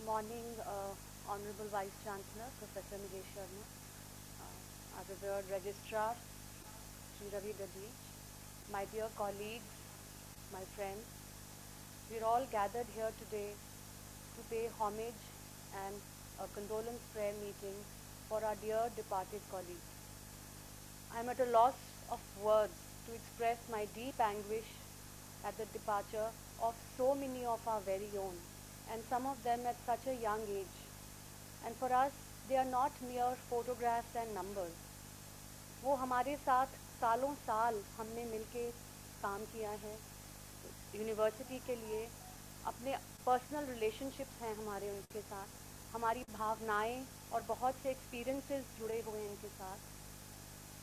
morning, Honorable Vice Chancellor, Professor Nilesh Sharma, our revered Registrar, Shri Ravi Dadich, my dear colleagues, my friends, we're all gathered here today to pay homage and a condolence prayer meeting for our dear departed colleagues. I'm at a loss of words to express my deep anguish at the departure of so many of our very own, and some of them at such a young age. And for us, they are not mere photographs and numbers. वो हमारे साथ सालों साल हमने मिलके काम किया है यूनिवर्सिटी के लिए, अपने पर्सनल रिलेशनशिप्स हैं हमारे उनके साथ, हमारी भावनाएं और बहुत से एक्सपीरियंसेस जुड़े हुए हैं इनके साथ.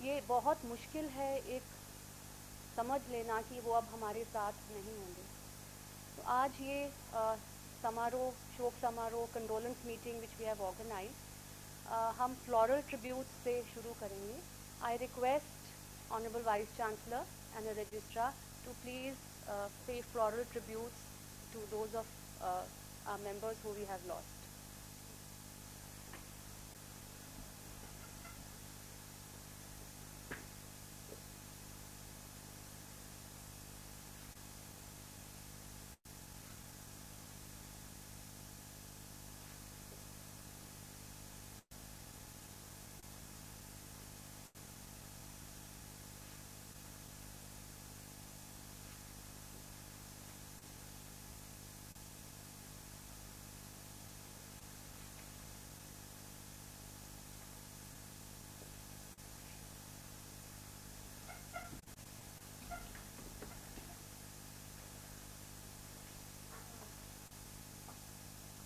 ये बहुत मुश्किल है एक समझ लेना कि वो अब हमारे साथ नहीं होंगे. तो आज ये समारोह, शोक समारोह, condolence meeting which we have organize, हम फ्लोरल ट्रिब्यूट से शुरू करेंगे. I request honourable vice chancellor and the registrar to please pay floral tributes to those of our members who we have lost.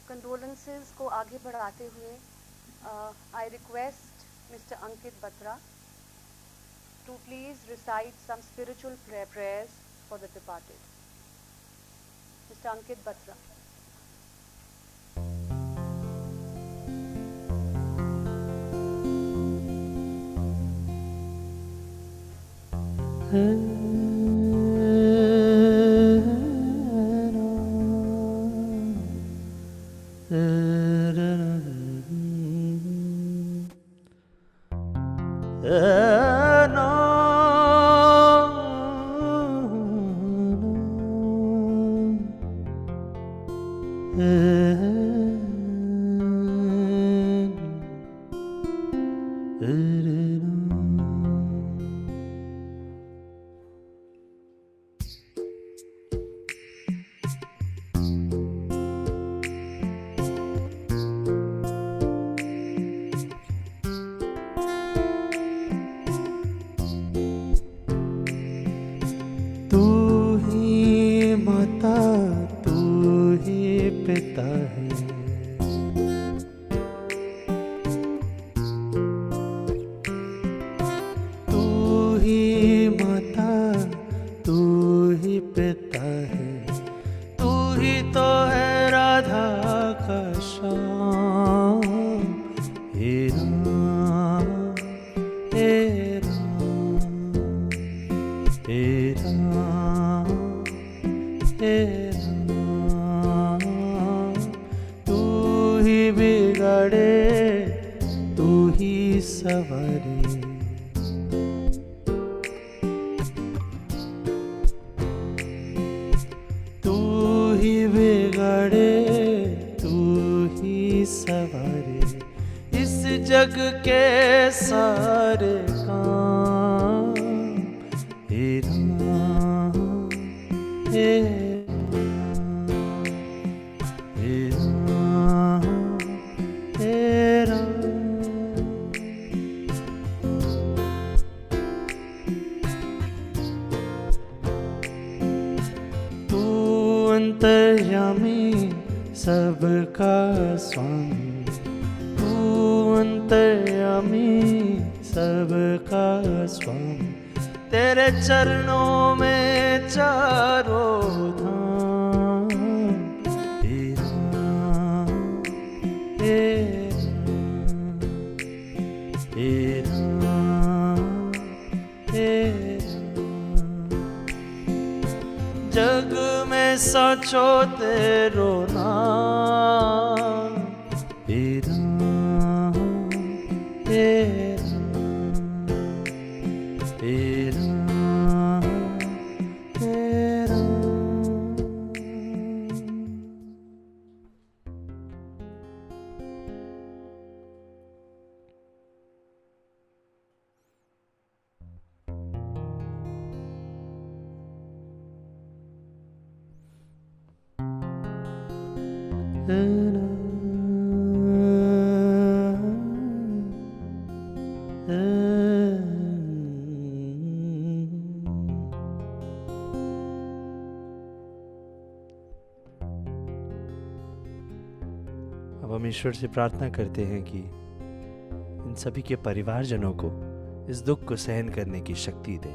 Condolences को आगे बढ़ाते हुए I request Mr Ankit Batra to please recite some spiritual prayers for the departed. Mr. Ankit Batra. तू ही माता, तू ही पिता है, तू ही माता, तू ही पिता है, तू ही तो है राधा का श्याम. हे राम, हे राम, हे राम, हे राम. तू ही बिगाड़े, तू ही सवारे, तू ही बिगाड़े, तू ही सवारे इस जग के सारे काम. हे राम, हे राम, हे राम, हे राम. तू अंतर्यामी, सबका स्वामी, तू अंतर्यामी, सबका स्वामी. तेरे चरणों में चारों धाम. हे राम, हे राम, हे राम, हे राम. जग में सचो तेरो नाम. अब हम ईश्वर से प्रार्थना करते हैं कि इन सभी के परिवारजनों को इस दुख को सहन करने की शक्ति दे।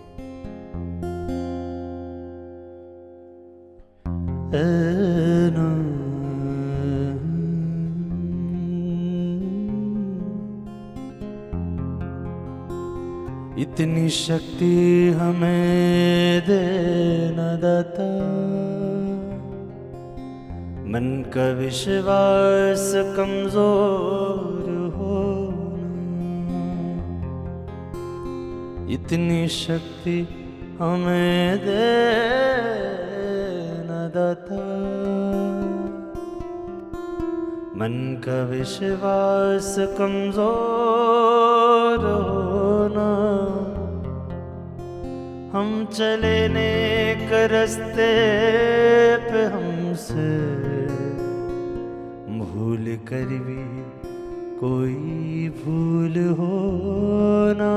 इतनी शक्ति हमें दे न दाता, मन का विश्वास कमजोर हो न। इतनी शक्ति हमें दे न दाता, मन का विश्वास कमजोर हो न। हम चले नेक रास्ते पे हमसे भूल कर भी कोई भूल हो ना।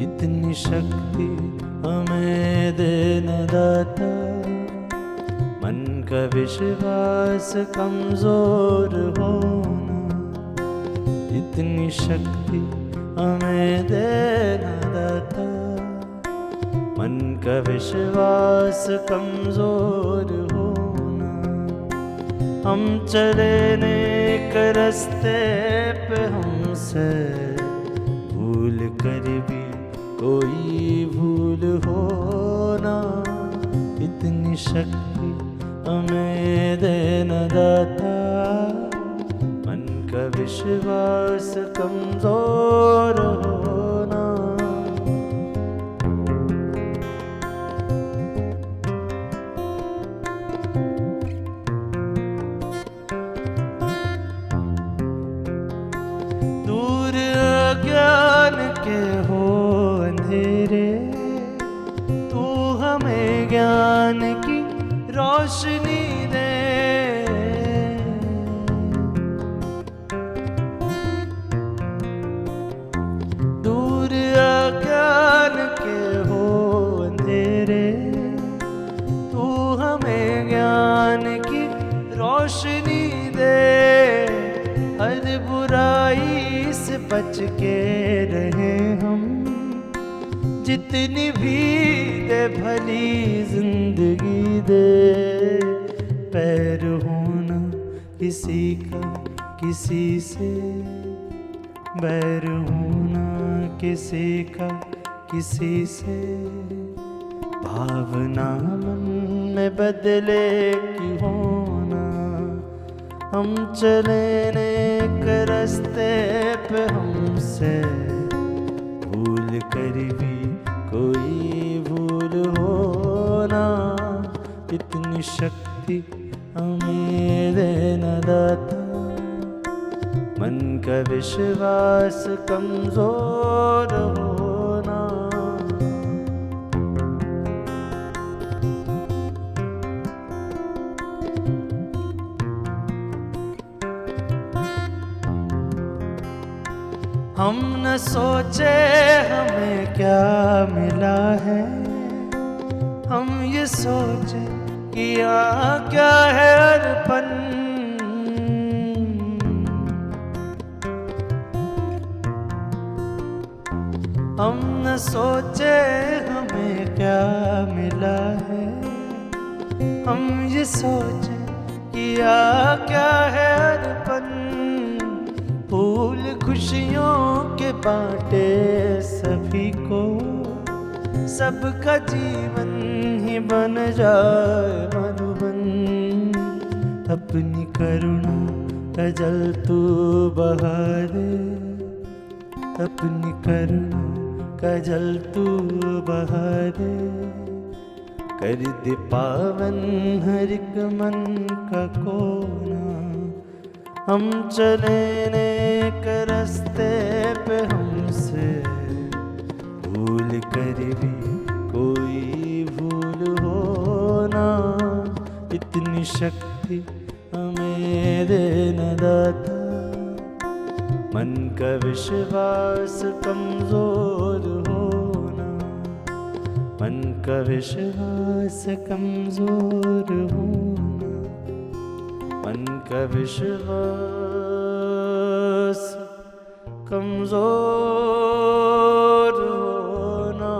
इतनी शक्ति हमें दे न दाता, मन का विश्वास कमजोर हो ना। इतनी शक्ति हमें दे न दाता, मन का विश्वास कमजोर हो ना। हम चले नेक रास्ते पे हमसे भूल कर भी कोई भूल हो ना। इतनी शक्ति हमें दे न दाता, मन का विश्वास कमजोर हो ना। दूर अज्ञान के हो अंधेरे, तू हमें ज्ञान की रोशनी दे। दूर अज्ञान के हो अंधेरे, तू हमें ज्ञान की रोशनी दे। हर बुराई से बच के रहे हम, जितनी भी दे भली जिंदगी दे। पैर होना किसी का किसी से, बैर होना किसी का किसी से। भावना मन में बदले की होना, हम चले नेक रास्ते पे हमसे भूल कर भी कोई भूल हो ना। इतनी शक्ति हमें दे न दाता, मन का विश्वास कमजोर हो ना। हम न सोचे हमें क्या मिला है, हम ये सोचे कि यहाँ क्या है अर्पण। हम न सोचे हमें क्या मिला है, हम ये सोचे कि यहाँ क्या है अर्पण। फूल खुशियों के बांटे सभी को, सबका जीवन ही बन जाए मधुबन। अपनी करुणा का जल तू बहा दे, अपनी करुणा का जल तू बहा दे। कर दे पावन हर एक मन का कोना, हम चले नेक रास्ते पे हमसे भूल कर भी कोई भूल हो ना, इतनी शक्ति हमें देना दाता। मन का विश्वास कमजोर होना, मन का विश्वास कमजोर होना, मन का विश्वास कमजोर होना।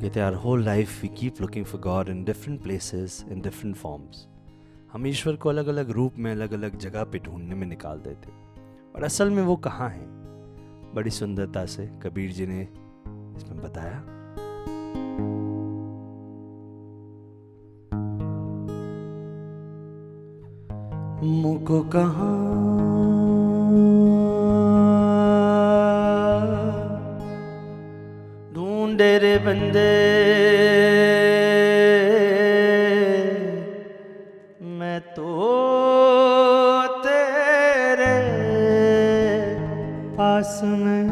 कहते हैं, our whole life we keep looking for God in different places, in different forms. हम ईश्वर को अलग अलग रूप में, अलग अलग जगह पे ढूंढने में निकाल देते, और असल में वो कहाँ है? बड़ी सुंदरता से कबीर जी ने इसमें बताया। मुझको कहाँ ढूंढे रे बंदे, मैं तो तेरे पास में।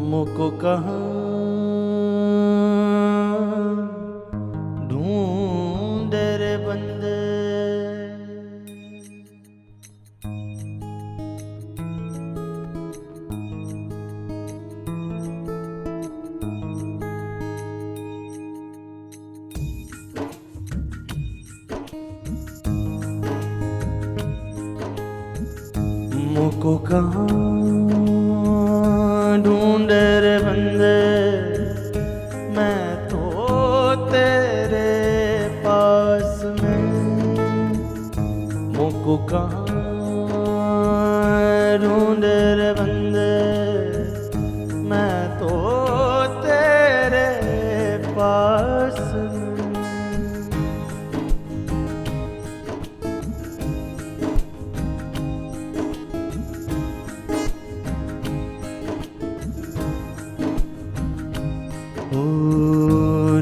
मुझको कहाँ ढूंढे रे बंदे। मुझको कहाँ ढूंढे रे बंदे, मैं तो तेरे पास में। मुझको कहाँ ढूंढे रे बंदे, मैं तो तेरे पास में।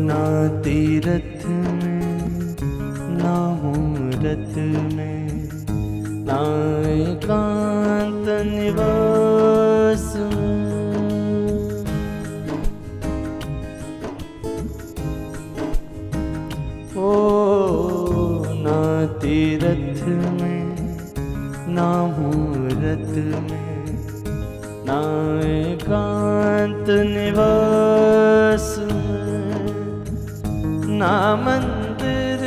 ना तीरथ में, ना मूरत में, ना एकांत निवास में। ओ ना तीरथ में, ना मूरत में, ना एकांत निवास में, ना मंदिर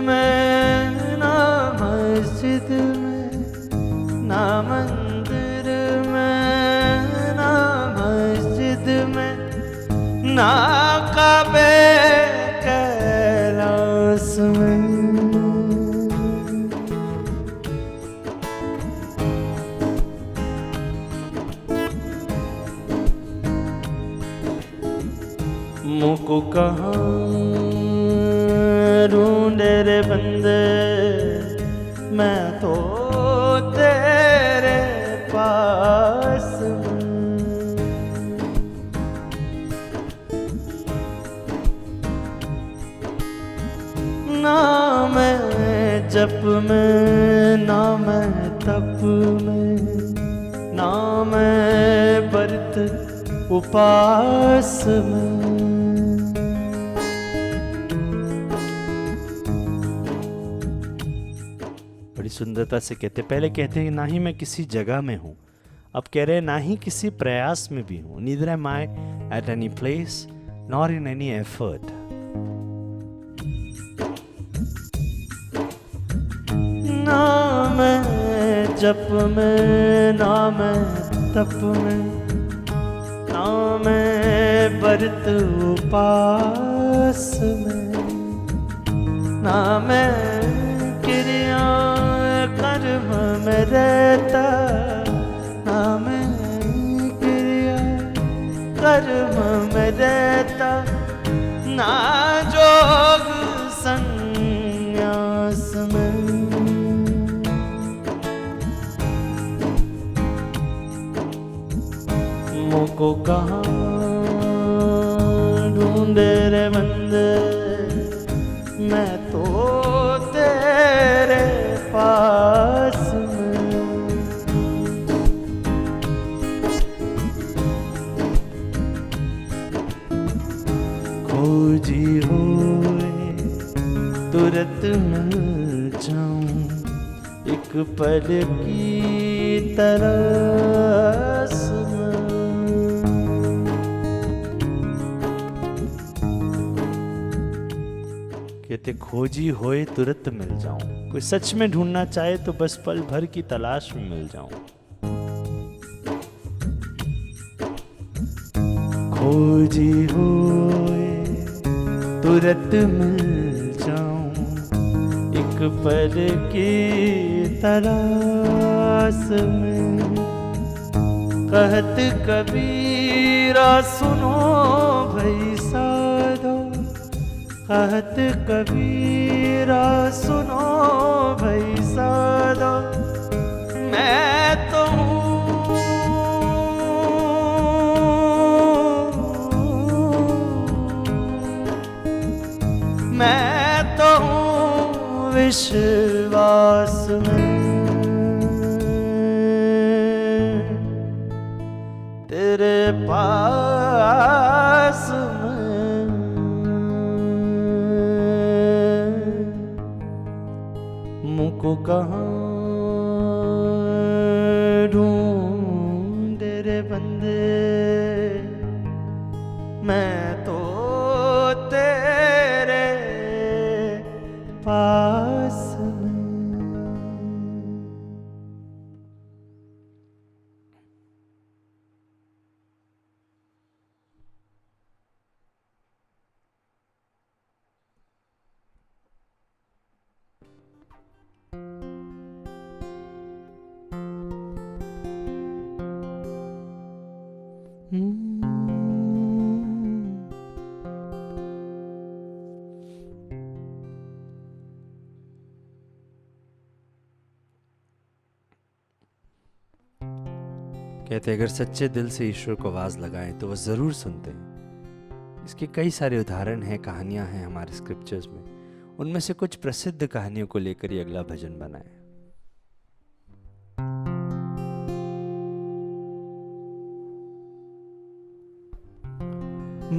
में, ना मस्जिद में, ना मंदिर में, ना मस्जिद में, ना काबे कैलाश में। मुझको कहाँ ढूंढे रे बंदे, मैं तो तेरे पास में। ना मैं जप में, ना मैं तप में, ना मैं व्रत उपास में। बड़ी सुंदरता से कहते, पहले कहते हैं ना ही मैं किसी जगह में हूँ, अब कह रहे ना ही किसी प्रयास में भी हूँ, neither M I at any place nor in any effort. ना मैं जप में, ना मैं तप में, ना मैं व्रत उपास में, ना मैं क्रिया कर्म में रहता, ना मैं क्रिया कर्म में रहता, ना जोग संन्यास में। मुझको कहाँ ढूंढे रे बंदे, मैं तो तेरे पास में। खोजी हुए तुरंत मिल जाऊं, एक पल की तरस में। कहते खोजी होए तुरंत मिल जाऊं, कोई सच में ढूंढना चाहे तो बस पल भर की तलाश में मिल जाऊं। खोजी होए तुरंत मिल जाऊं, एक पल की तलाश में। कहत कबीरा सुनो भई साधो, कहत कबीरा सुनो भई साधो, मैं तो मैं तो हूँ विश्वास में, तेरे पास में। मुझको कहाँ ढूंढे रे बंदे, मैं तो तेरे पास में। कहते अगर सच्चे दिल से ईश्वर को आवाज लगाएं तो वह जरूर सुनते हैं। इसके कई सारे उदाहरण हैं, कहानियां हैं हमारे स्क्रिप्चर्स में। उनमें से कुछ प्रसिद्ध कहानियों को लेकर ये अगला भजन बनाए।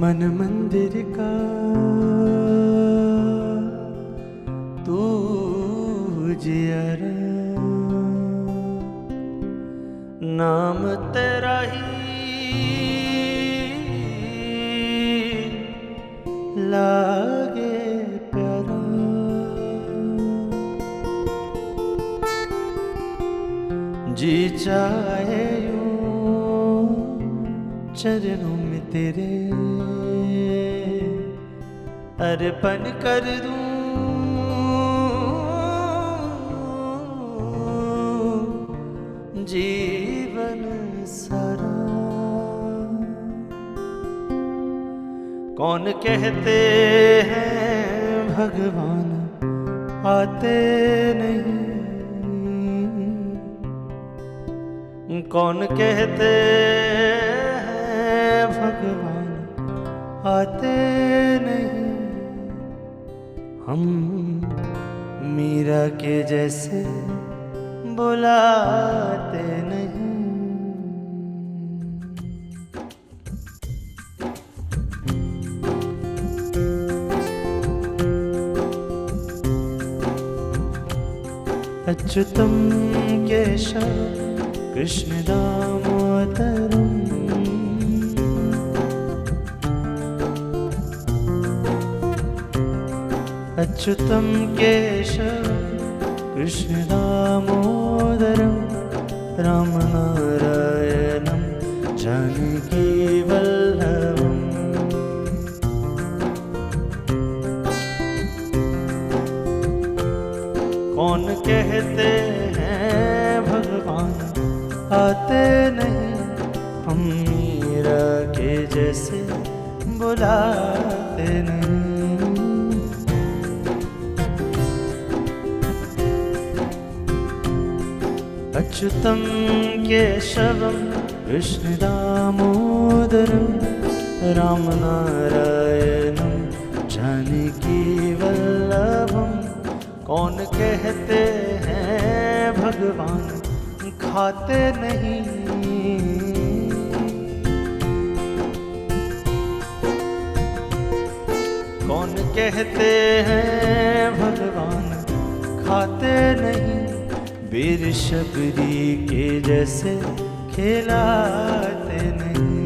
मन मंदिर का तू जियरा, नाम तेरा ही लागे प्यारा। जी चाहे यूं चरणों में तेरे अर्पण कर दूं, जीवन सारा। कौन कहते हैं भगवान आते नहीं, कौन कहते हैं भगवान आते नहीं। हम मीरा के जैसे बुलाते नहीं। अच्युतम केशव कृष्ण दामोदरम अच्युतं केशव कृष्ण दामोदरं रामनारायणं जानकी वल्लभम्। कौन कहते हैं भगवान आते नहीं, हम मीरा के जैसे बुलाते नहीं। अच्युतं केशवं कृष्ण दामोदरं रामनारायणं जानकी वल्लभम्। कौन कहते हैं भगवान खाते नहीं, कौन कहते हैं भगवान खाते नहीं, वीर शबरी के जैसे खिलाते नहीं।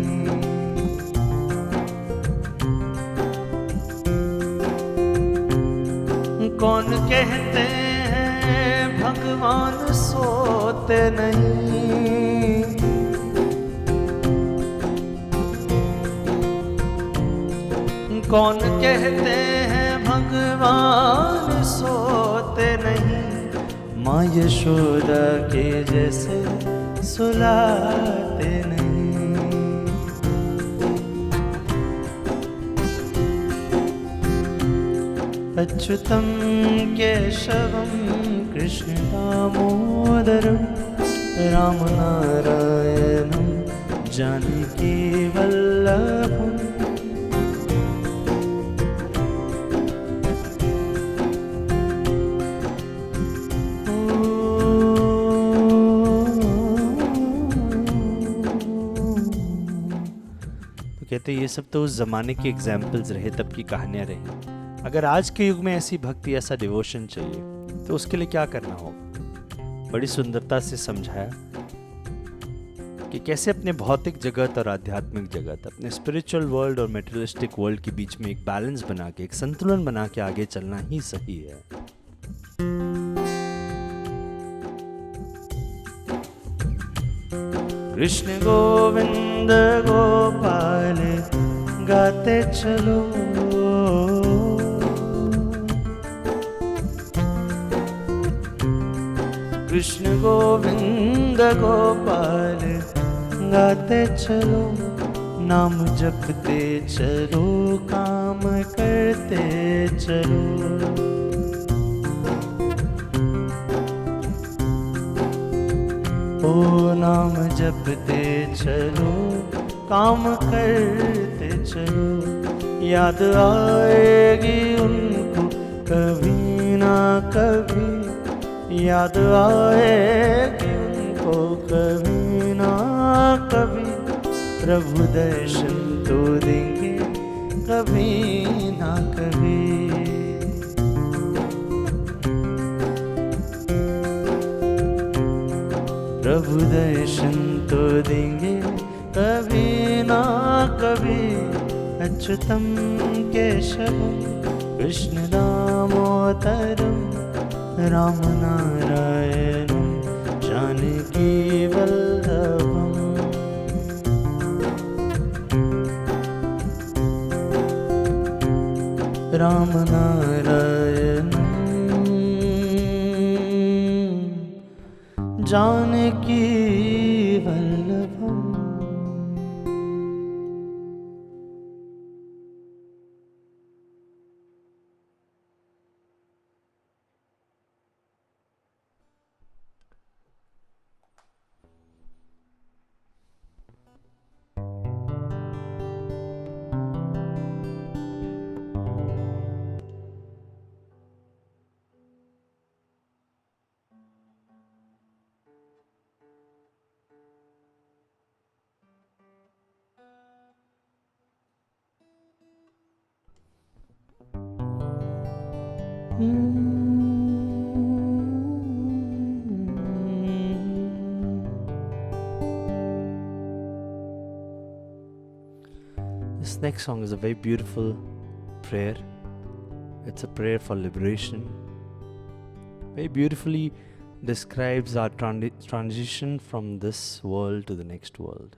कौन कहते हैं भगवान सोते नहीं, कौन कहते हैं भगवान सोते नहीं, माँ यशोदा के जैसे सुलाते नहीं। अच्युतं केशवं कृष्ण दामोदरं रामनारायणं जानकी वल्लभम्। कहते ये सब तो उस ज़माने के एग्जाम्पल्स रहे, तब की कहानियाँ रही। अगर आज के युग में ऐसी भक्ति, ऐसा डिवोशन चाहिए तो उसके लिए क्या करना होगा। बड़ी सुंदरता से समझाया कि कैसे अपने भौतिक जगत और आध्यात्मिक जगत, अपने स्पिरिचुअल वर्ल्ड और मेटेरियलिस्टिक वर्ल्ड के बीच में एक बैलेंस बना के, एक संतुलन बना के आगे चलना ही सही है। कृष्ण गोविंद गोपाल गाते चलो, कृष्ण गोविंद गोपाल गाते चलो, नाम जपते चलो, काम करते चलो। ओ नाम जपते चलो, काम करते चलो, याद आएगी उनको कभी ना कभी, याद आएगी उनको कभी ना कभी, प्रभु दर्शन तो देंगे कभी ना कभी। प्रभु दर्शन तो देंगे कभी ना कभी। अच्युतं केशवं Krishna दामोदरं रामनारायणं Janaki वल्लभम्। रामनारायणं Janaki वल्लभम्। next song is a very beautiful prayer. It's a prayer for liberation. Very beautifully describes our transition from this world to the next world.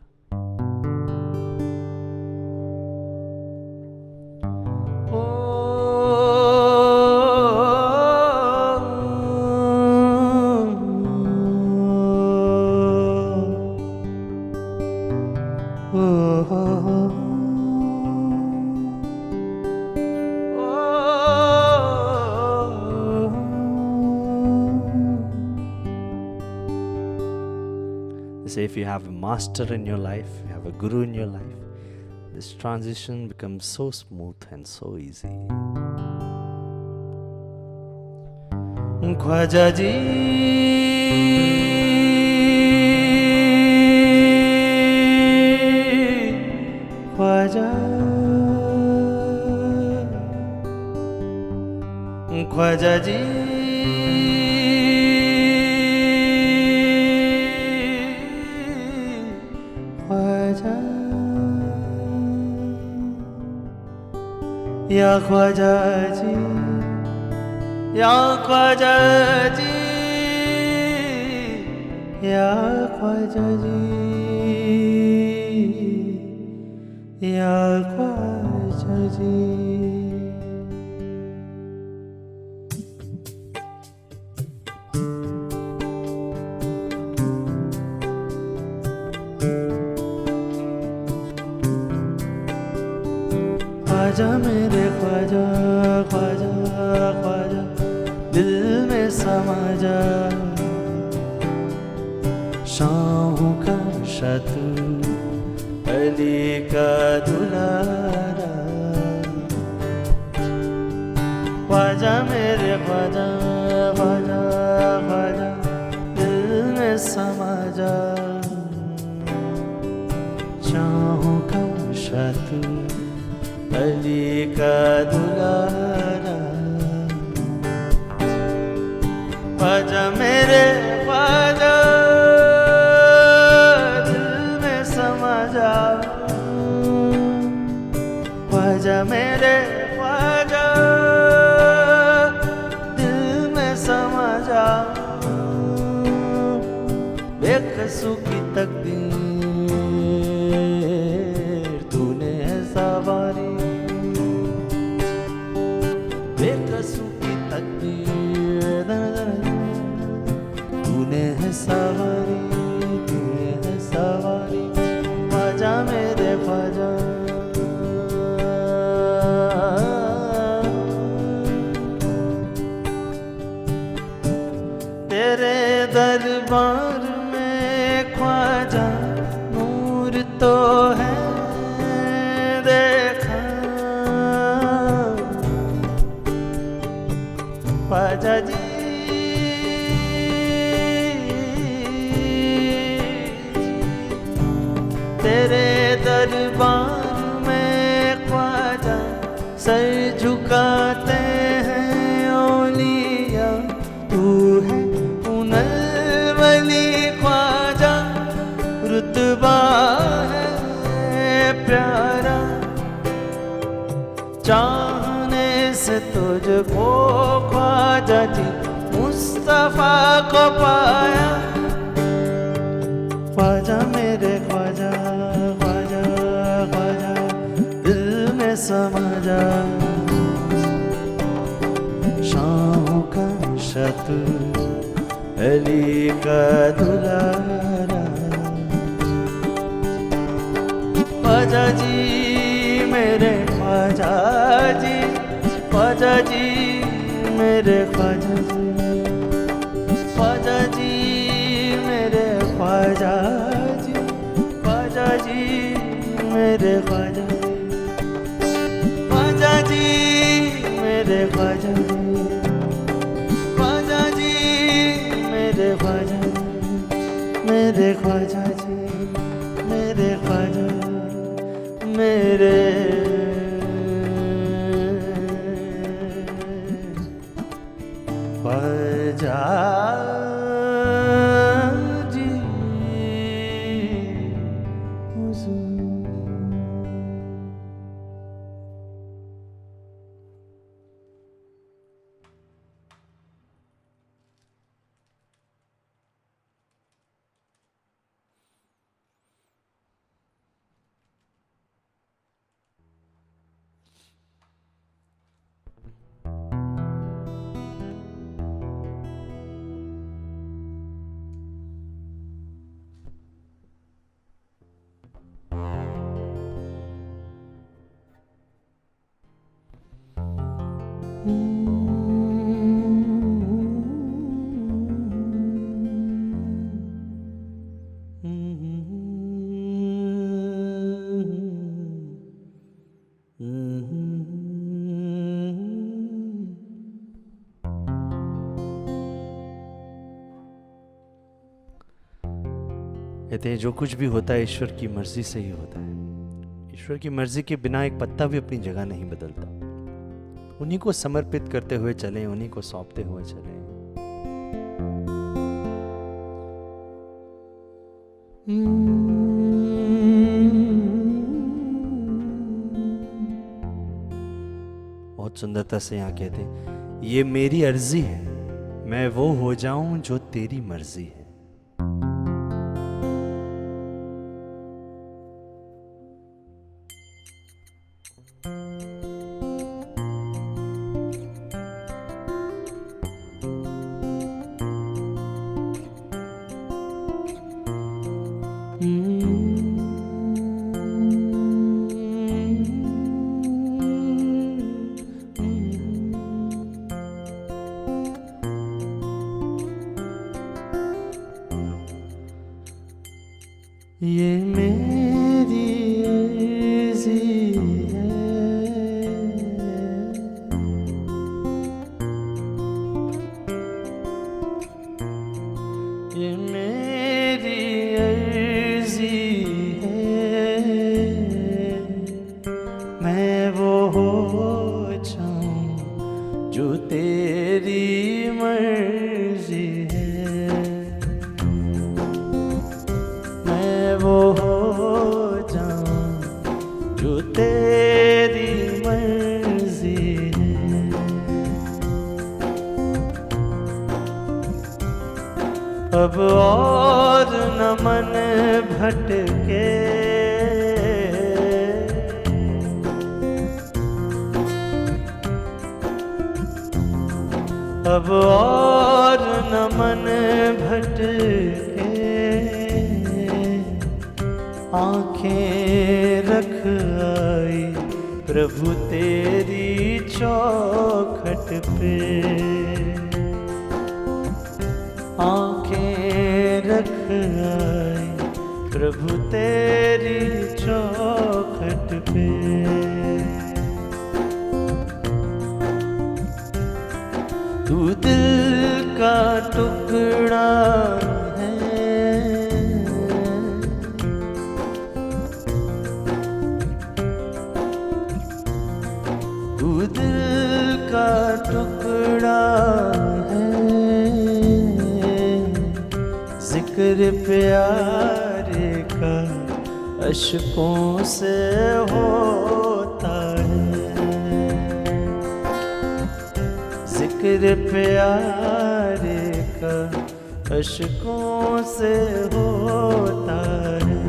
Say if you have a master in your life, you have a guru in your life, this transition becomes so smooth and so easy. Khwaja ji, Khwaja, Khwaja ji, या ख्वाजा जी, या ख्वाजा जी, या ख्वाजा जी, या ख्वाजा जी। ख्वाजा मेरे ख्वाजा, ख्वाजा ख्वाजा, दिल में समा जा, शाहों का शत्रु, अली का दुलारा। ख्वाजा मेरे ख्वाजा, ख्वाजा ख्वाजा, दिल में समा जा, शाहों का शत्रु, अली का दुलारा। ख्वाजा मेरे ख्वाजा, दिल में समा जा, ख्वाजा मेरे ख्वाजा, दिल में समा जा। बेकसू की तकदीर तूने है सवारी, बेकसू की तकदीर तूने है सवारी, तूने है सवारी। ख्वाजा मेरे ख्वाजा, तेरे दरबार में ख्वाजा नूर तो है देखा, ख्वाजा जी तेरे दरबार में ख्वाजा सर झुकाते हैं औलिया, तू है उनल ख्वाजा, रुतबा है प्यारा, चाहने से तुझको ख्वाजा जी मुस्तफा को पाया। ख्वाजा मेरे ख्वाजा, ख्वाजा ख्वाजा, दिल में समा जा, शाहों का शत्रु, अली का दुलारा। ख्वाजा जी मेरे ख्वाजा जी, ख्वाजा जी मेरे ख्वाजा जी, ख्वाजा जी मेरे ख्वाजा जी, ख्वाजा जी मेरे ख्वाजा जी, ख्वाजा जी मेरे ख्वाजा जी, ख्वाजा जी मेरे ख्वाजा जी, मेरे ख्वाजा जी, मेरे ख्वाजा, मेरे ख्वाजा जी हुजूर। कहते हैं जो कुछ भी होता है ईश्वर की मर्जी से ही होता है। ईश्वर की मर्जी के बिना एक पत्ता भी अपनी जगह नहीं बदलता। उन्हीं को समर्पित करते हुए चलें, उन्हीं को सौंपते हुए चलें। बहुत सुंदरता से यहाँ कहते हैं, ये मेरी अर्जी है, मैं वो हो जाऊं जो तेरी मर्जी है। ये मेरी अर्जी है, ये मेरी अर्जी है, मैं वो हो जाऊं जो तेरी मर्जी है। वो हो जाऊं जो तेरी मर्जी है। अब और न मन भटके, अब और न मन भटके, आंखें रख आई प्रभु तेरी चौखट पे, आंखें रख आई प्रभु तेरी चौखट पे। तू दिल का टुकड़ा टुकड़ा है, जिक्र प्यारे का अश्कों से होता है, जिक्र प्यारे का अश्कों से होता है।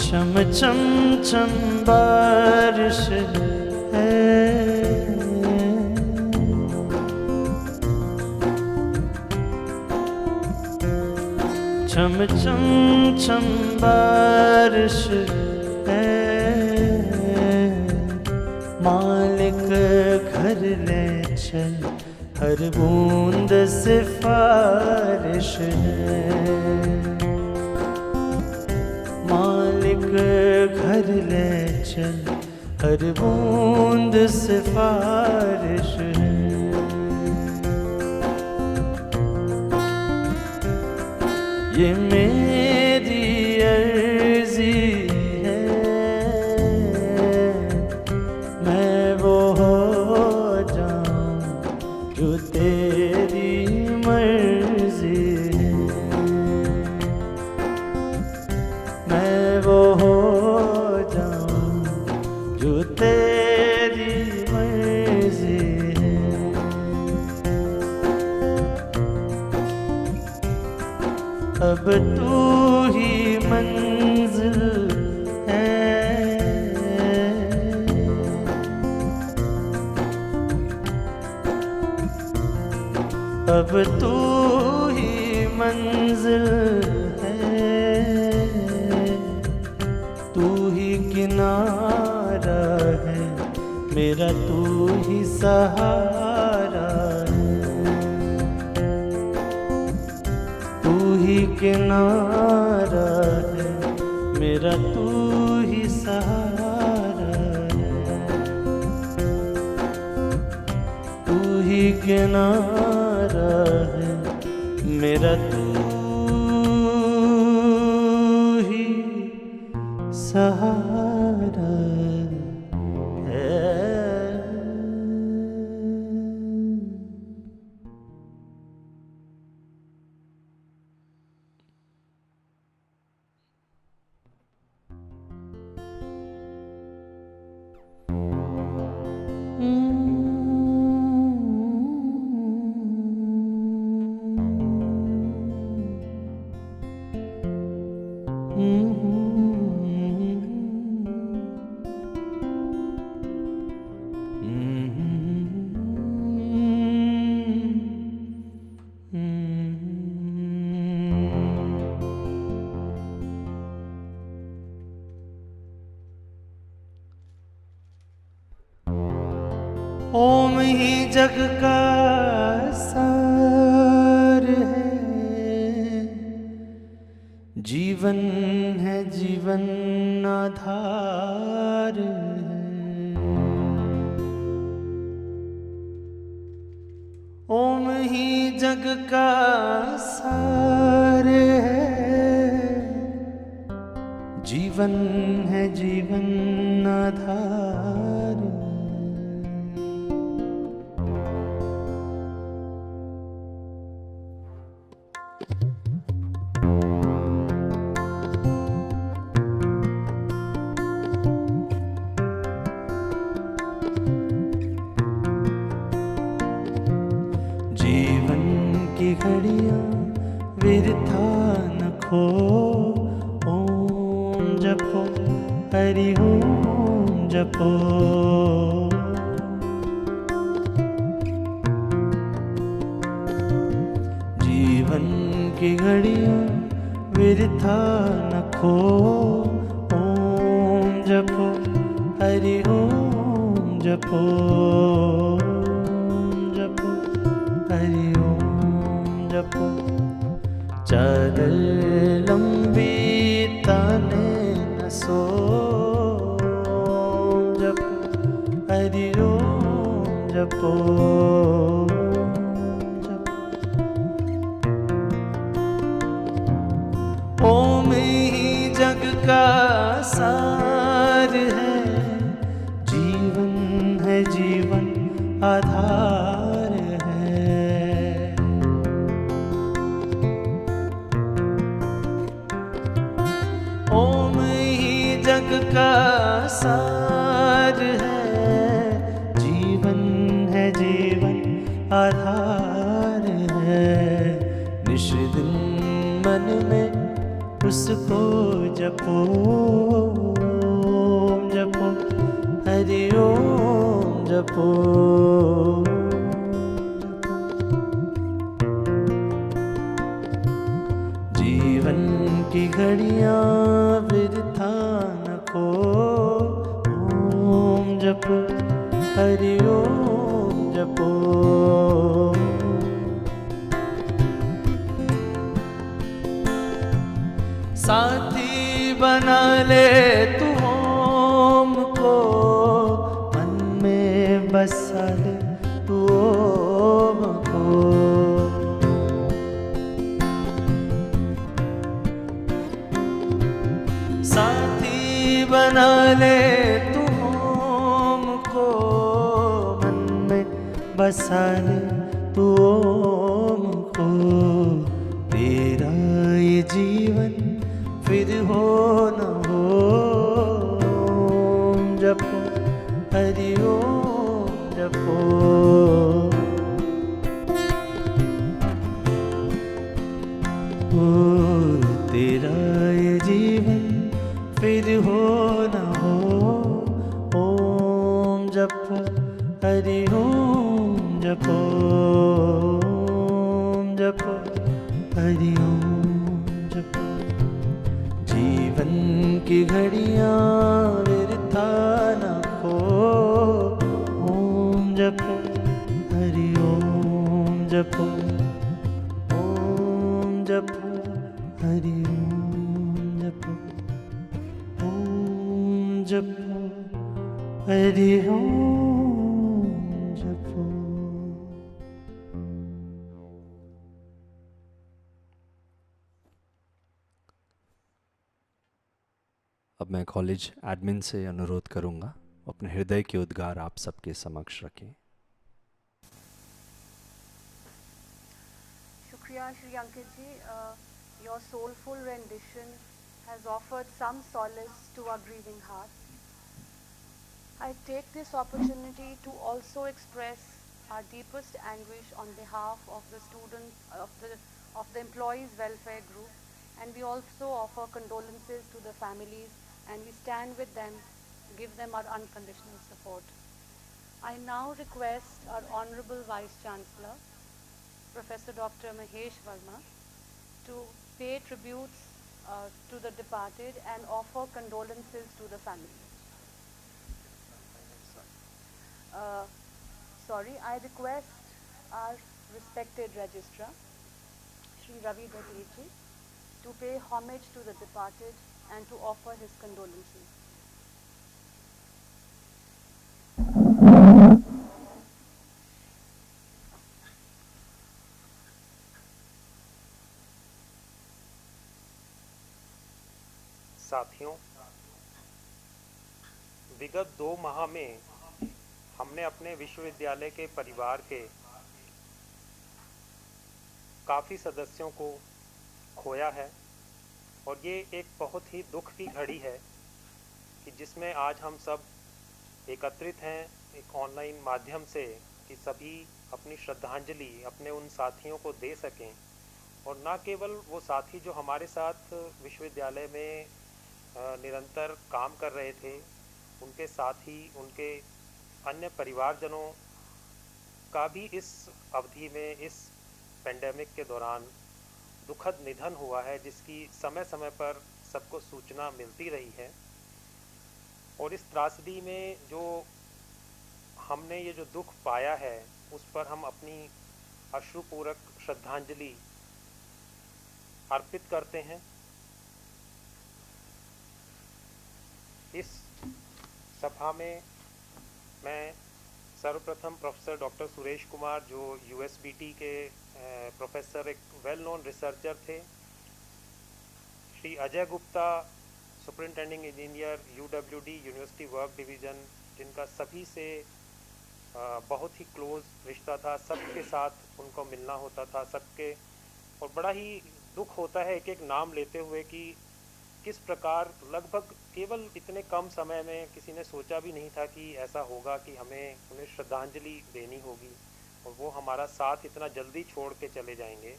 चम चम चम बारिश है, चम चम चम बारिश है, मालिक घर ले चल हर बूंद सिफारिश है, मालिक घर ले चल हर बूंद सिफारिश है। ये मेरी अर्जी है, मैं वो हो जाऊं जो तेरी मर्जी है, मैं वो हो जाऊं जो तेरी मर्जी है। अब तू ही मंजिल है, अब तू ही मंजिल है, किनारा है, मेरा तू ही सहारा है। तू ही किनारा है, मेरा तू ही सहारा है। तू ही किनारा है, मेरा तू ही सहारा है। ओम ही जग का सार है, जीवन है जीवन आधार है। ओम ही जग का सार है, जीवन है जीवन आधार है। जीवन की घड़ियां व्यर्था न खो, ओम जपो हरि ओम जपो। जीवन की घड़ियां व्यर्था न खो, ओम जपो हरि ओम जपो। हरि ओम जपो। चादर लंबी ताने न सो, जपो हरि ओम जपो। ओम ही जग का सार है, जीवन है जीवन आधार है। ओम ही जग का सार है, जीवन है जीवन आधार है। निश दिन मन में उसको जपो, ओम जपो हरि ओम जपो। जीवन की घड़ियां व्यर्था न खो, ओम जपो हरि ओम जपो। साथी बना ले तू ओम को, मन में बसा ले तू ओम को। साथी बना ले तू ओम को, मन में बसा ले तू ओम को। तेरा ये जीवन फिर हो न हो, ओम जपो हरि ओम जपो। ओ तेरा ये जीवन फिर हो न हो, ओम जपो हरि ओम जपो। ओम जपो हरि ओम जपो। जीवन की घड़ियां जपो हरि ओम जपो ओम जपो हरि ओम जपो। अब मैं कॉलेज एडमिन से अनुरोध करूंगा अपने हृदय के उद्गार आप सबके समक्ष रखें। शुक्रिया श्री अंकित जी, your soulful rendition has offered some solace to our grieving hearts. I take this opportunity to also express our deepest anguish on behalf of the students of the employees welfare group, and we also offer condolences to the families, and we stand with them, give them our unconditional support. I now request our Honorable Vice Chancellor, Professor Dr. Mahesh Verma, to pay tributes to the departed and offer condolences to the family. I request our respected Registrar, Shri Ravi Dadeji, to pay homage to the departed and to offer his condolences. साथियों, विगत 2 माह में हमने अपने विश्वविद्यालय के परिवार के काफ़ी सदस्यों को खोया है और ये एक बहुत ही दुख की घड़ी है कि जिसमें आज हम सब एकत्रित हैं एक ऑनलाइन माध्यम से कि सभी अपनी श्रद्धांजलि अपने उन साथियों को दे सकें, और न केवल वो साथी जो हमारे साथ विश्वविद्यालय में निरंतर काम कर रहे थे, उनके साथ ही उनके अन्य परिवारजनों का भी इस अवधि में इस पेंडेमिक के दौरान दुखद निधन हुआ है, जिसकी समय समय पर सबको सूचना मिलती रही है। और इस त्रासदी में जो हमने ये जो दुख पाया है उस पर हम अपनी अश्रुपूर्वक श्रद्धांजलि अर्पित करते हैं। इस सभा में मैं सर्वप्रथम प्रोफेसर डॉक्टर सुरेश कुमार, जो यूएसबीटी के प्रोफेसर, एक वेल नोन रिसर्चर थे, Shri Ajay Gupta, superintending engineer UWD university work division, जिनका सभी से बहुत ही क्लोज रिश्ता था, सबके साथ उनको मिलना होता था सबके, और बड़ा ही दुख होता है एक एक नाम लेते हुए कि किस प्रकार लगभग केवल इतने कम समय में किसी ने सोचा भी नहीं था कि ऐसा होगा कि हमें उन्हें श्रद्धांजलि देनी होगी और वो हमारा साथ इतना जल्दी छोड़ के चले जाएंगे।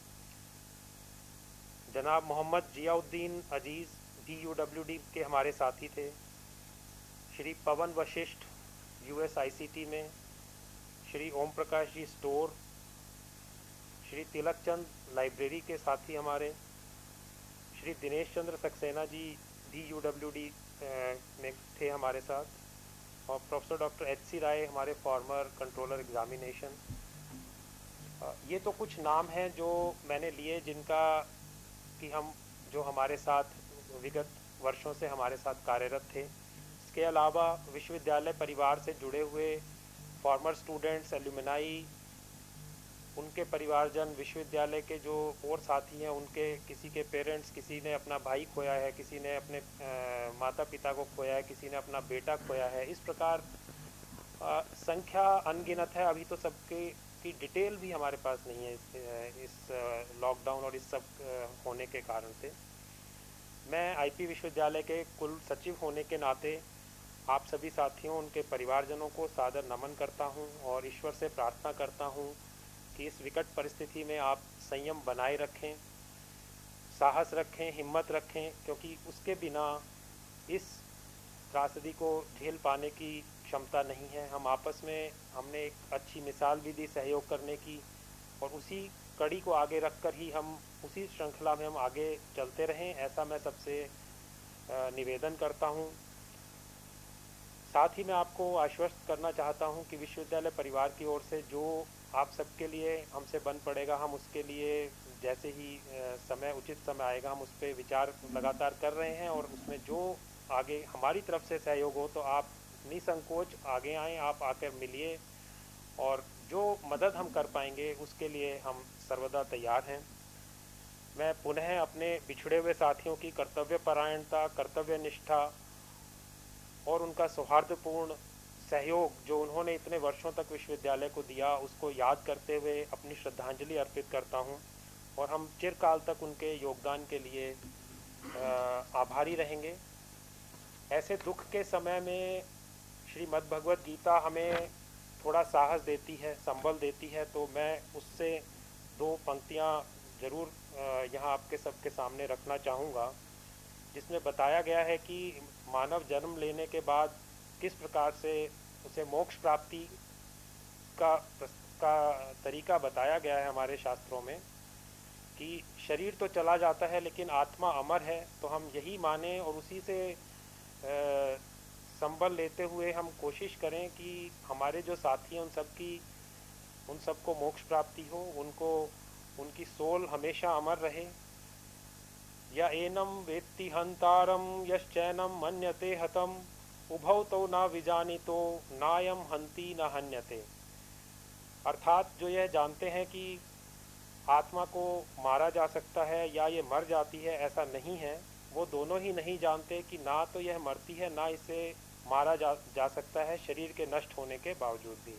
जनाब मोहम्मद जियाउद्दीन अजीज़ DUWD के हमारे साथी थे, श्री पवन वशिष्ठ USICT में, श्री ओम प्रकाश जी स्टोर, श्री तिलक चंद लाइब्रेरी के साथी हमारे, श्री दिनेश चंद्र सक्सेना जी DUWD में थे हमारे साथ, और प्रोफेसर डॉक्टर HC राय हमारे फॉर्मर कंट्रोलर एग्जामिनेशन। ये तो कुछ नाम हैं जो मैंने लिए, जिनका कि हम जो हमारे साथ विगत वर्षों से हमारे साथ कार्यरत थे। इसके अलावा विश्वविद्यालय परिवार से जुड़े हुए फॉर्मर स्टूडेंट्स, एल्यूमिनाई, उनके परिवारजन, विश्वविद्यालय के जो और साथी हैं, उनके किसी के पेरेंट्स, किसी ने अपना भाई खोया है, किसी ने अपने माता पिता को खोया है, किसी ने अपना बेटा खोया है। इस प्रकार संख्या अनगिनत है। अभी तो सबके की डिटेल भी हमारे पास नहीं है इस लॉकडाउन और इस सब होने के कारण से। मैं IP विश्वविद्यालय के कुल सचिव होने के नाते आप सभी साथियों, उनके परिवारजनों को सादर नमन करता हूं और ईश्वर से प्रार्थना करता हूं कि इस विकट परिस्थिति में आप संयम बनाए रखें, साहस रखें, हिम्मत रखें, क्योंकि उसके बिना इस त्रासदी को झेल पाने की क्षमता नहीं है। हम आपस में हमने एक अच्छी मिसाल भी दी सहयोग करने की, और उसी कड़ी को आगे रखकर ही हम उसी श्रृंखला में हम आगे चलते रहें, ऐसा मैं सबसे निवेदन करता हूं। साथ ही मैं आपको आश्वस्त करना चाहता हूं कि विश्वविद्यालय परिवार की ओर से जो आप सबके लिए हमसे बन पड़ेगा। हम उसके लिए जैसे ही उचित समय आएगा हम उस पर विचार लगातार कर रहे हैं, और उसमें जो आगे हमारी तरफ से सहयोग हो तो आप निसंकोच आगे आएँ, आप आकर मिलिए, और जो मदद हम कर पाएंगे उसके लिए हम सर्वदा तैयार हैं। मैं पुनः अपने बिछड़े हुए साथियों की कर्तव्य परायणता, कर्तव्य निष्ठा और उनका सौहार्दपूर्ण सहयोग जो उन्होंने इतने वर्षों तक विश्वविद्यालय को दिया, उसको याद करते हुए अपनी श्रद्धांजलि अर्पित करता हूं, और हम चिरकाल तक उनके योगदान के लिए आभारी रहेंगे। ऐसे दुख के समय में श्रीमद् भगवत गीता हमें थोड़ा साहस देती है, संबल देती है, तो मैं उससे दो पंक्तियां जरूर यहाँ आपके सबके सामने रखना चाहूँगा, जिसमें बताया गया है कि मानव जन्म लेने के बाद किस प्रकार से उसे मोक्ष प्राप्ति का तरीका बताया गया है हमारे शास्त्रों में, कि शरीर तो चला जाता है लेकिन आत्मा अमर है। तो हम यही माने और उसी से संबल लेते हुए हम कोशिश करें कि हमारे जो साथी हैं उन सबको मोक्ष प्राप्ति हो, उनकी सोल हमेशा अमर रहे। या एनम वेत्ति हंतारम यश्चैनम मन्यते हतम उभौ तो न विजानितो नायम हंति न हन्यते। अर्थात जो यह जानते हैं कि आत्मा को मारा जा सकता है या ये मर जाती है, ऐसा नहीं है। वो दोनों ही नहीं जानते कि ना तो यह मरती है ना इसे मारा जा सकता है शरीर के नष्ट होने के बावजूद भी।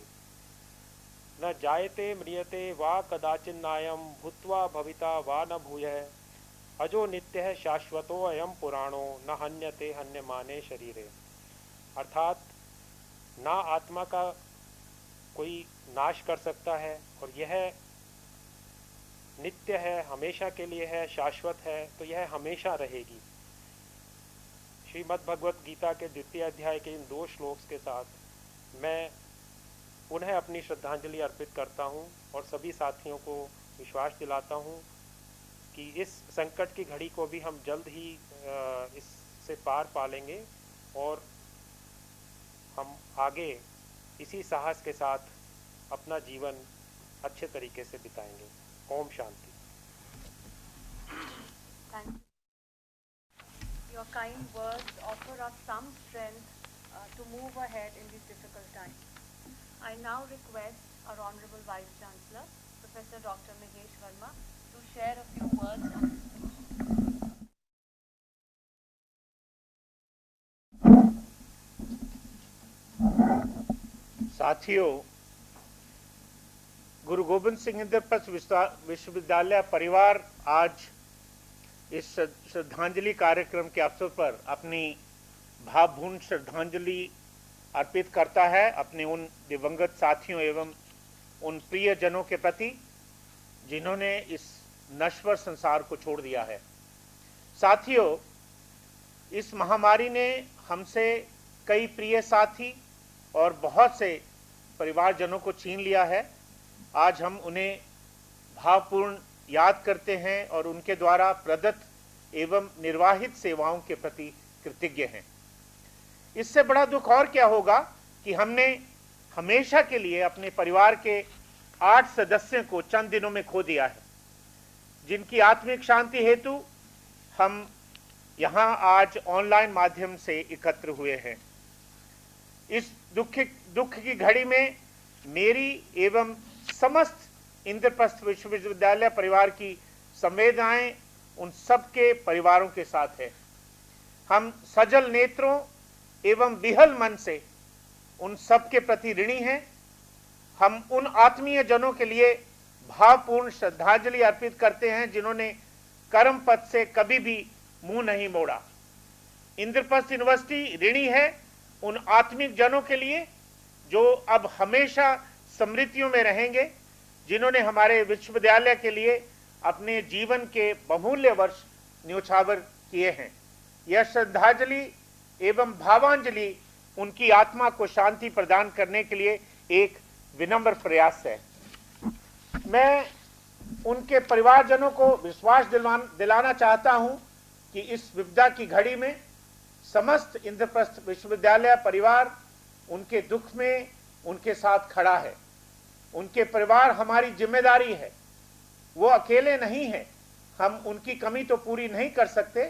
न जायते म्रियते वा कदाचिन्नायम भूत्वा भविता वा न भूयः अजो नित्य है शाश्वतो अयम पुराणो न हन्यते हन्यमाने शरीरे। अर्थात ना आत्मा का कोई नाश कर सकता है, और यह नित्य है, हमेशा के लिए है, शाश्वत है, तो यह हमेशा रहेगी। श्रीमद् भगवत गीता के 2वें अध्याय के इन 2 श्लोक के साथ मैं पुनः अपनी श्रद्धांजलि अर्पित करता हूँ, और सभी साथियों को विश्वास दिलाता हूँ कि इस संकट की घड़ी को भी हम जल्द ही इससे पार पा लेंगे, और हम आगे इसी साहस के साथ अपना जीवन अच्छे तरीके से बिताएंगे। Om Shanti. Thank you. Your kind words offer us some strength to move ahead in these difficult times. I now request our Honorable Vice Chancellor, Professor Dr. Mahesh Verma, to share a few words on his speech. साथियों, गुरु गोविंद सिंह इंद्रप्रस्थ विश्वविद्यालय परिवार आज इस श्रद्धांजलि कार्यक्रम के अवसर पर अपनी भावपूर्ण श्रद्धांजलि अर्पित करता है अपने उन दिवंगत साथियों एवं उन प्रियजनों के प्रति जिन्होंने इस नश्वर संसार को छोड़ दिया है। साथियों, इस महामारी ने हमसे कई प्रिय साथी और बहुत से परिवारजनों को छीन लिया है। आज हम उन्हें भावपूर्ण याद करते हैं और उनके द्वारा प्रदत्त एवं निर्वाहित सेवाओं के प्रति कृतज्ञ हैं। इससे बड़ा दुख और क्या होगा कि हमने हमेशा के लिए अपने परिवार के 8 सदस्यों को चंद दिनों में खो दिया है, जिनकी आत्मिक शांति हेतु हम यहाँ आज ऑनलाइन माध्यम से एकत्र हुए हैं। इस दुख की घड़ी में मेरी एवं समस्त इंद्रप्रस्थ विश्वविद्यालय परिवार की संवेदनाएं उन सबके परिवारों के साथ है। हम सजल नेत्रों एवं विहल मन से उन सबके प्रति ऋणी हैं। हम उन आत्मीय जनों के लिए भावपूर्ण श्रद्धांजलि अर्पित करते हैं जिन्होंने कर्म पथ से कभी भी मुंह नहीं मोड़ा। इंद्रप्रस्थ यूनिवर्सिटी ऋणी है उन आत्मिक जनों के लिए जो अब हमेशा स्मृतियों में रहेंगे, जिन्होंने हमारे विश्वविद्यालय के लिए अपने जीवन के बहुमूल्य वर्ष न्योछावर किए हैं। यह श्रद्धांजलि एवं भावांजलि उनकी आत्मा को शांति प्रदान करने के लिए एक विनम्र प्रयास है। मैं उनके परिवारजनों को विश्वास दिलाना चाहता हूं कि इस विपदा की घड़ी में समस्त इंद्रप्रस्थ विश्वविद्यालय परिवार उनके दुख में उनके साथ खड़ा है। उनके परिवार हमारी जिम्मेदारी है, वो अकेले नहीं है। हम उनकी कमी तो पूरी नहीं कर सकते,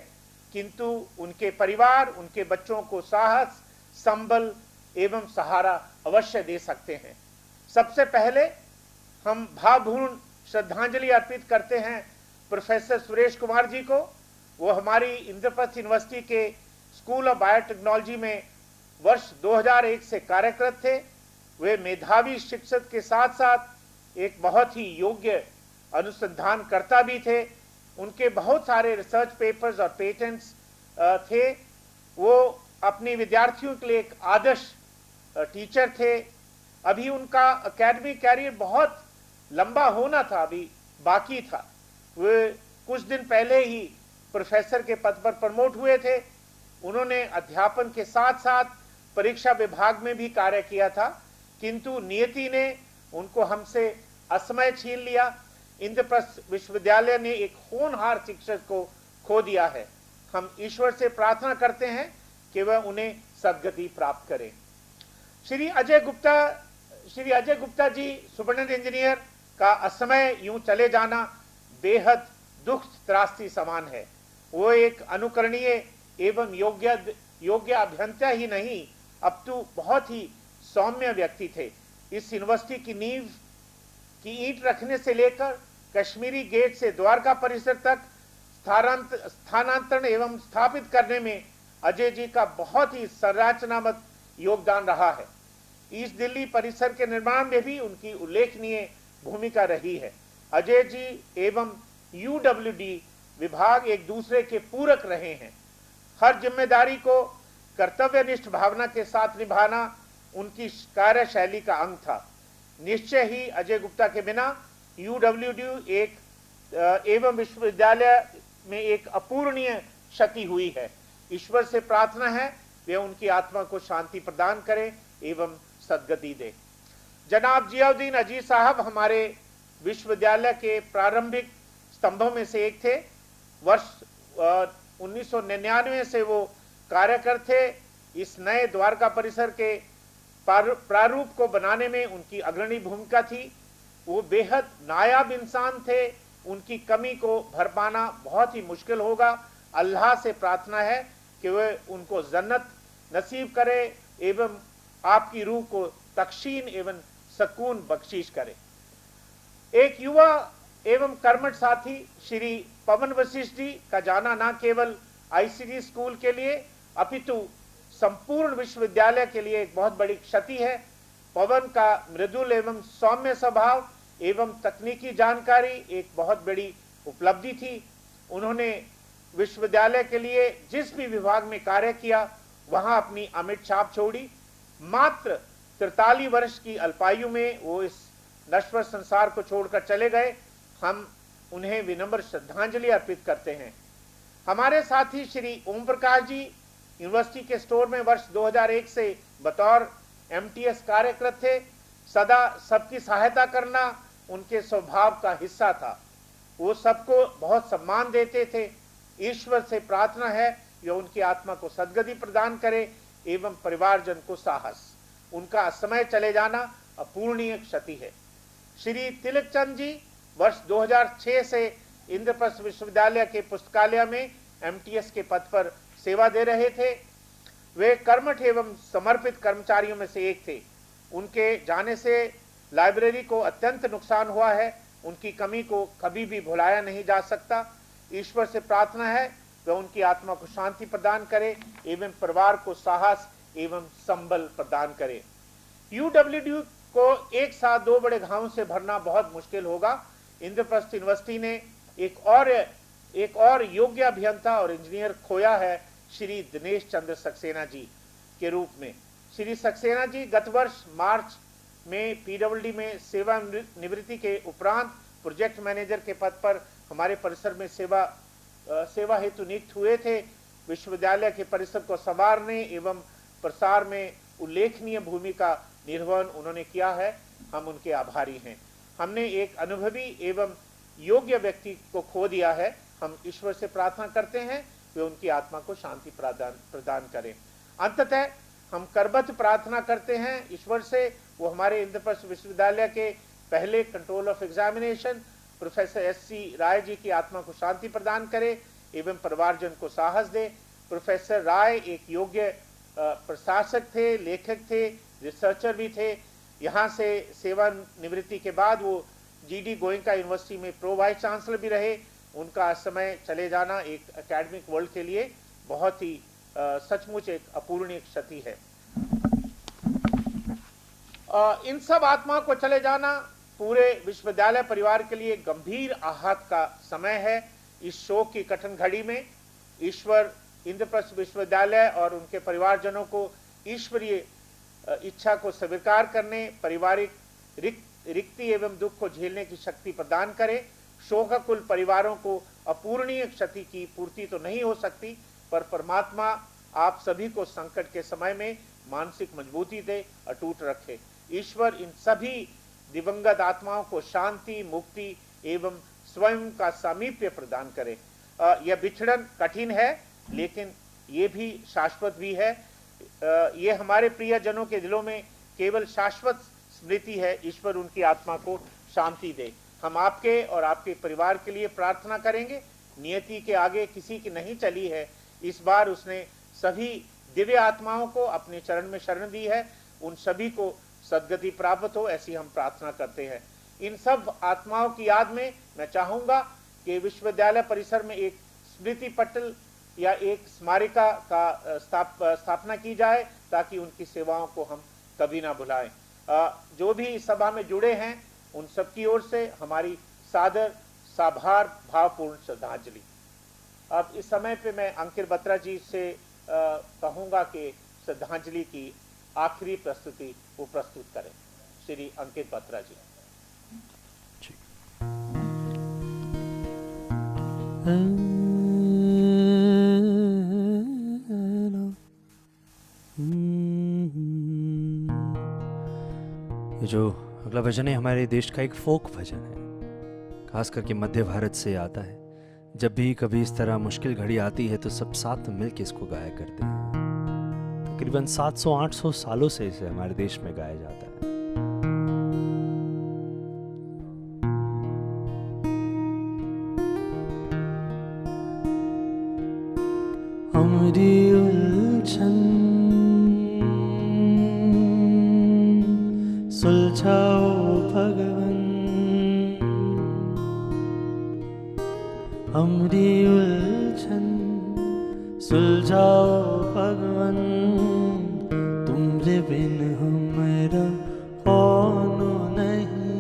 किंतु उनके परिवार, उनके बच्चों को साहस, संबल एवं सहारा अवश्य दे सकते हैं। सबसे पहले हम भावपूर्ण श्रद्धांजलि अर्पित करते हैं प्रोफेसर सुरेश कुमार जी को। वो हमारी इंद्रप्रस्थ यूनिवर्सिटी के स्कूल ऑफ बायोटेक्नोलॉजी में वर्ष 2001 से कार्यरत थे। वे मेधावी शिक्षक के साथ साथ एक बहुत ही योग्य अनुसंधानकर्ता भी थे। उनके बहुत सारे रिसर्च पेपर्स और पेटेंट्स थे। वो अपने विद्यार्थियों के लिए एक आदर्श टीचर थे। अभी उनका एकेडमिक कैरियर बहुत लंबा होना था, अभी बाकी था। वे कुछ दिन पहले ही प्रोफेसर के पद पर प्रमोट हुए थे। उन्होंने अध्यापन के साथ साथ परीक्षा विभाग में भी कार्य किया था, किंतु नियति ने उनको हमसे असमय छीन लिया। इंद्रप्रस्थ विश्वविद्यालय ने एक होनहार शिक्षक को खो दिया है। हम ईश्वर से प्रार्थना करते हैं कि वह उन्हें सद्गति प्राप्त करें। श्री अजय गुप्ता जी सुपरिटेंडेंट इंजीनियर का असमय यूं चले जाना बेहद दुख त्रासी समान है। वो एक अनुकरणीय एवं योग्य अभियंता ही नहीं, अपितु बहुत ही सौम्य व्यक्ति थे। इस यूनिवर्सिटी की नींव की ईंट रखने से लेकर कश्मीरी गेट से द्वारका परिसर तक स्थानांतरण एवं स्थापित करने में अजय जी का बहुत ही संरचनात्मक योगदान रहा है। ईस्ट दिल्ली परिसर के निर्माण में भी उनकी उल्लेखनीय भूमिका रही है। अजय जी एवं यूडब्ल्यूडी विभाग एक दूसरे के पूरक रहे हैं। हर जिम्मेदारी को कर्तव्यनिष्ठ भावना के साथ निभाना उनकी कार्यशैली का अंग था। निश्चय ही अजय गुप्ता के बिना यूडब्ल्यूडी एवं विश्वविद्यालय में एक अपूरणीय क्षति हुई है। ईश्वर से प्रार्थना है वे उनकी आत्मा को शांति प्रदान करे एवं सद्गति दे। जनाब जियाउद्दीन अजीज साहब हमारे विश्वविद्यालय के प्रारंभिक स्तंभों में से एक थे। वर्ष 1999 से वो कार्यरत थे। इस नए द्वारका परिसर के प्रारूप को बनाने में उनकी अग्रणी भूमिका थी। वो बेहद नायाब इंसान थे। उनकी कमी को भर पाना बहुत ही मुश्किल होगा। अल्लाह से प्रार्थना है कि वह उनको जन्नत नसीब करे एवं आपकी रूह को तकशीन एवं सकून बख्शीश करे। एक युवा एवं कर्मठ साथी श्री पवन वशिष्ठ जी का जाना न केवल आईसीडी स्कूल के लिए अपितु संपूर्ण विश्वविद्यालय के लिए एक बहुत बड़ी क्षति है। पवन का मृदुल एवं सौम्य स्वभाव एवं तकनीकी जानकारी एक बहुत बड़ी उपलब्धि थी। उन्होंने विश्वविद्यालय के लिए जिस भी विभाग में कार्य किया वहां अपनी अमिट छाप छोड़ी। मात्र 43 वर्ष की अल्पायु में वो इस नश्वर संसार को छोड़कर चले गए। हम उन्हें विनम्र श्रद्धांजलि अर्पित करते हैं। हमारे साथी श्री ओम प्रकाश जी यूनिवर्सिटी के स्टोर में वर्ष 2001 से बतौर एमटीएस कार्यरत थे। सदा सबकी सहायता करना उनके स्वभाव का हिस्सा था। वो सबको बहुत सम्मान देते थे। ईश्वर से प्रार्थना है कि उनकी आत्मा को सद्गति प्रदान करे एवं परिवारजन को साहस। उनका समय चले जाना अपूरणीय क्षति है। श्री तिलक चंद जी वर्ष 2006 से इंद्रप्रस्थ विश्वविद्यालय के पुस्तकालय में एमटीएस के पद पर सेवा दे रहे थे। वे कर्मठ एवं समर्पित कर्मचारियों में से एक थे। उनके जाने से लाइब्रेरी को अत्यंत नुकसान हुआ है। उनकी कमी को कभी भी भुलाया नहीं जा सकता। ईश्वर से प्रार्थना है वह उनकी आत्मा को शांति प्रदान करे एवं परिवार को साहस एवं संबल प्रदान करे। यूडब्ल्यूडी को एक साथ दो बड़े घावों से भरना बहुत मुश्किल होगा। इंद्रप्रस्थ यूनिवर्सिटी ने एक और योग्य अभियंता और इंजीनियर खोया है श्री दिनेश चंद्र सक्सेना जी के रूप में। श्री सक्सेना जी गत वर्ष मार्च में पीडब्ल्यूडी में सेवा निवृत्ति के उपरांत प्रोजेक्ट मैनेजर के पद पर हमारे परिसर में सेवा हेतु नियुक्त हुए थे। विश्वविद्यालय के परिसर को संवारने एवं प्रसार में उल्लेखनीय भूमिका निर्वहन उन्होंने किया है। हम उनके आभारी हैं। हमने एक अनुभवी एवं योग्य व्यक्ति को खो दिया है। हम ईश्वर से प्रार्थना करते हैं वे उनकी आत्मा को शांति प्रदान करें। अंततः हम करबद्ध प्रार्थना करते हैं ईश्वर से वो हमारे इंद्रप्रस्थ विश्वविद्यालय के पहले control of examination professor SC. Rai ji की आत्मा को शांति प्रदान करे एवं परिवारजन को साहस दे। प्रोफेसर राय एक योग्य प्रशासक थे, लेखक थे, रिसर्चर भी थे। यहाँ से सेवानिवृत्ति के बाद वो जी.डी. गोयनका यूनिवर्सिटी में प्रो वाइस चांसलर भी रहे। उनका समय चले जाना एक एकेडमिक वर्ल्ड के लिए बहुत ही सचमुच एक अपूरणीय क्षति है। इन सब आत्माओं को चले जाना पूरे विश्वविद्यालय परिवार के लिए गंभीर आहत का समय है। इस शोक की कठिन घड़ी में ईश्वर इंद्रप्रस्थ विश्वविद्यालय और उनके परिवारजनों को ईश्वरीय इच्छा को स्वीकार करने, पारिवारिक रिक्ति एवं दुख को झेलने की शक्ति प्रदान करे। शोकाकुल परिवारों को अपूरणीय क्षति की पूर्ति तो नहीं हो सकती, पर परमात्मा आप सभी को संकट के समय में मानसिक मजबूती दे, अटूट रखे। ईश्वर इन सभी दिवंगत आत्माओं को शांति, मुक्ति एवं स्वयं का सामीप्य प्रदान करे। यह बिछड़न कठिन है, लेकिन ये भी शाश्वत भी है। ये हमारे प्रियजनों के दिलों में केवल शाश्वत स्मृति है। ईश्वर उनकी आत्मा को शांति दे। हम आपके और आपके परिवार के लिए प्रार्थना करेंगे। नियति के आगे किसी की नहीं चली है। इस बार उसने सभी दिव्य आत्माओं को अपने चरण में शरण दी है। उन सभी को सद्गति प्राप्त हो, ऐसी हम प्रार्थना करते हैं। इन सब आत्माओं की याद में मैं चाहूंगा कि विश्वविद्यालय परिसर में एक स्मृति पटल या एक स्मारिका का स्थापना की जाए, ताकि उनकी सेवाओं को हम कभी ना भुलाएं। जो भी इस सभा में जुड़े हैं उन सब की ओर से हमारी सादर साभार भावपूर्ण श्रद्धांजलि। अब इस समय पे मैं अंकित बत्रा जी से कहूंगा कि श्रद्धांजलि की आखिरी प्रस्तुति वो प्रस्तुत करें। श्री अंकित बत्रा जी। ये जो अगला भजन है हमारे देश का एक फोक भजन है, खास करके मध्य भारत से आता है। जब भी कभी इस तरह मुश्किल घड़ी आती है तो सब साथ मिलकर इसको गाया करते हैं। तकरीबन 700-800 सालों से इसे हमारे देश में गाया जाता है। अमरी उलझन सुलझाओ भगवन, अमरी उलझन सुलझाओ भगवन, तुमरे बिन हमारा कौन नहीं।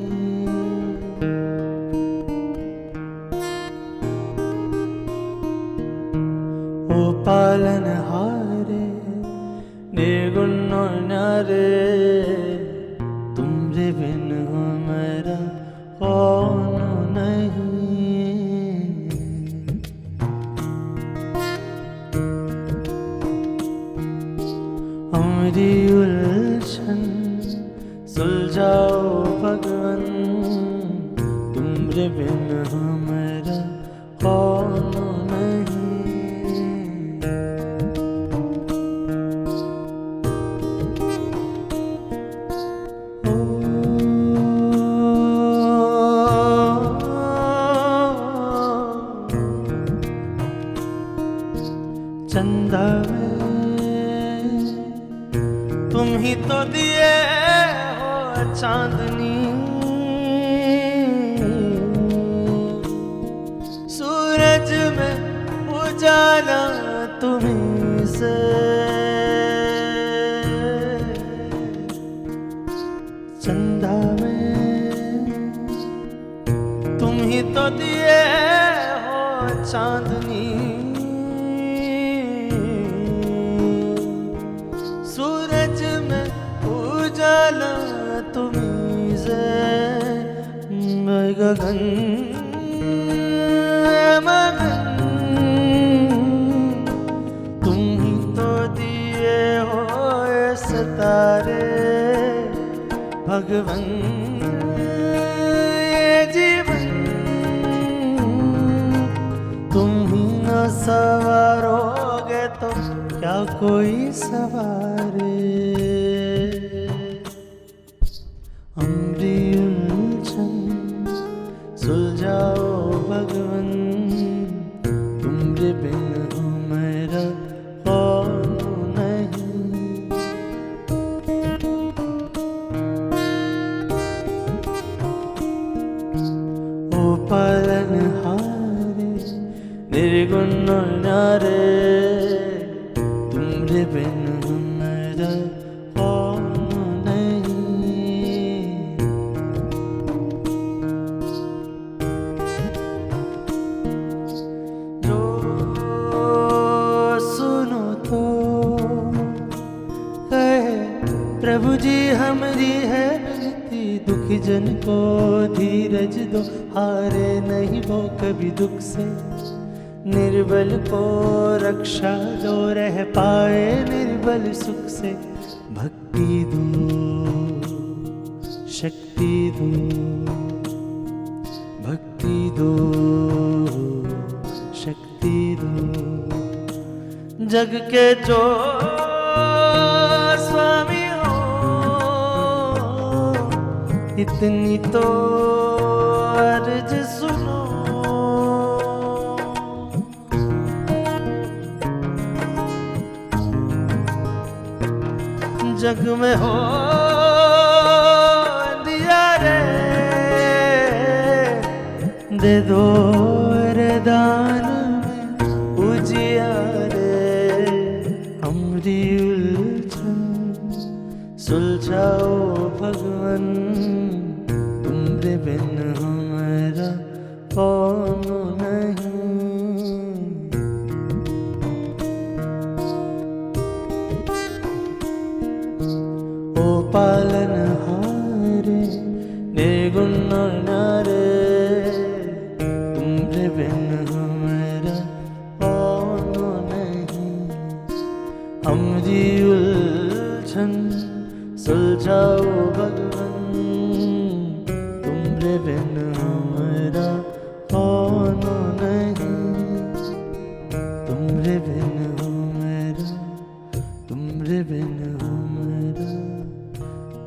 ओ पालन हारे निर्गुण और नारे, तुमरे बिन हमारा कौन नहीं। हमारी उलझन सुलझाओ भगवन, तुमरे बिन हमारा कौन नहीं। चंदा में तुम ही तो दिए हो चांदनी, सूरज में उजाला तुम्हीं से। चंदा में तुम ही तो दिए हो चांदनी, सूरज में उजाला तुम्हीं से। गगन मगन तुम ही तो दिए हो ये सितारे, भगवन ये जीवन तुम ही न सवारोगे तो क्या कोई सवारे। अमरी उलझन न्यारे तुमरे बिन हमरा कौन नहीं। जो सुनो तो कहे प्रभु जी हमारी है विनती, दुखी जन को धीरज दो, हारे नहीं वो कभी दुख से। निर्बल को रक्षा दो, रह पाए निर्बल सुख से। भक्ति दो, शक्ति दो, भक्ति दो, शक्ति दो। जग के जो स्वामी हो, इतनी तो अर्ज सुनो। जग में हो दिया रे, दे दो वरदान में उजियारे। हमरी उलझन सुलझाओ भगवन, तुमरे बिन हमारा कौन नहीं। ओ पालन हारे निर्गुण नारे, तुमरे बिन हमारा कौन नहीं। हमरी उलझन सुलझाओ भगवन, तुमरे बिन हमारा कौन नहीं। तुमरे बिन हमारा, तुमरे बिन हमारा,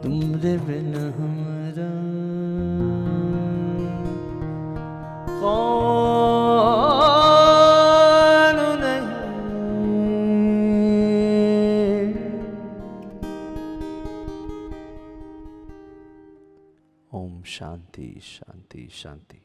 तुमरे बिन हमारा कौन नहीं। ओम शांति शांति शांति।